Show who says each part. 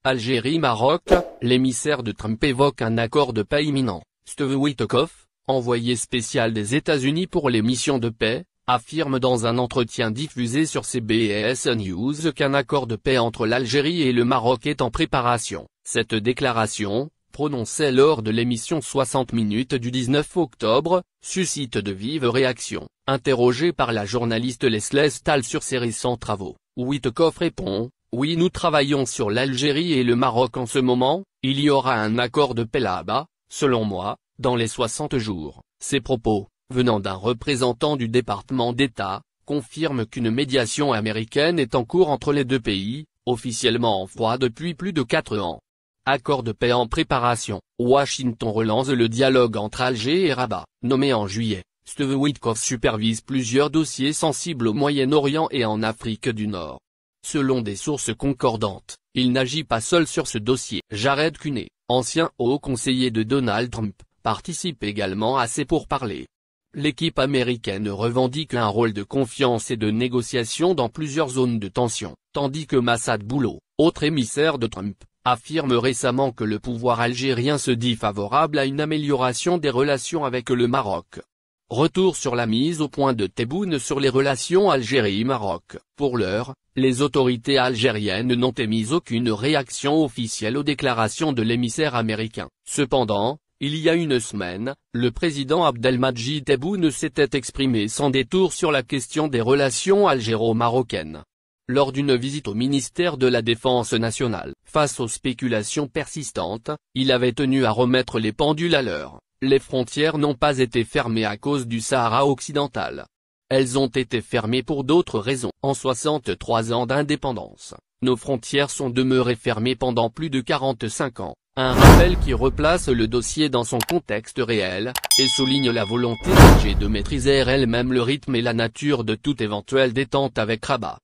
Speaker 1: Algérie-Maroc, l'émissaire de Trump évoque un accord de paix imminent. Steve Witkoff, envoyé spécial des États-Unis pour les missions de paix, affirme dans un entretien diffusé sur CBS News qu'un accord de paix entre l'Algérie et le Maroc est en préparation. Cette déclaration, prononcée lors de l'émission 60 minutes du 19 octobre, suscite de vives réactions. Interrogé par la journaliste Leslie Stahl sur ses récents travaux, Witkoff répond: « Oui, nous travaillons sur l'Algérie et le Maroc en ce moment, il y aura un accord de paix là-bas, selon moi, dans les 60 jours. » Ces propos, venant d'un représentant du département d'État, confirment qu'une médiation américaine est en cours entre les deux pays, officiellement en froid depuis plus de 4 ans. Accord de paix en préparation. Washington relance le dialogue entre Alger et Rabat. Nommé en juillet, Steve Witkoff supervise plusieurs dossiers sensibles au Moyen-Orient et en Afrique du Nord. Selon des sources concordantes, il n'agit pas seul sur ce dossier. Jared Kushner, ancien haut conseiller de Donald Trump, participe également à ces pourparlers. L'équipe américaine revendique un rôle de confiance et de négociation dans plusieurs zones de tension, tandis que Massad Bouloud, autre émissaire de Trump, affirme récemment que le pouvoir algérien se dit favorable à une amélioration des relations avec le Maroc. Retour sur la mise au point de Tebboune sur les relations Algérie-Maroc. Pour l'heure, les autorités algériennes n'ont émis aucune réaction officielle aux déclarations de l'émissaire américain. Cependant, il y a une semaine, le président Abdelmadjid Tebboune s'était exprimé sans détour sur la question des relations algéro-marocaines. Lors d'une visite au ministère de la Défense nationale, face aux spéculations persistantes, il avait tenu à remettre les pendules à l'heure. Les frontières n'ont pas été fermées à cause du Sahara occidental. Elles ont été fermées pour d'autres raisons. En 63 ans d'indépendance, nos frontières sont demeurées fermées pendant plus de 45 ans. Un rappel qui replace le dossier dans son contexte réel, et souligne la volonté d'Alger de maîtriser elle-même le rythme et la nature de toute éventuelle détente avec Rabat.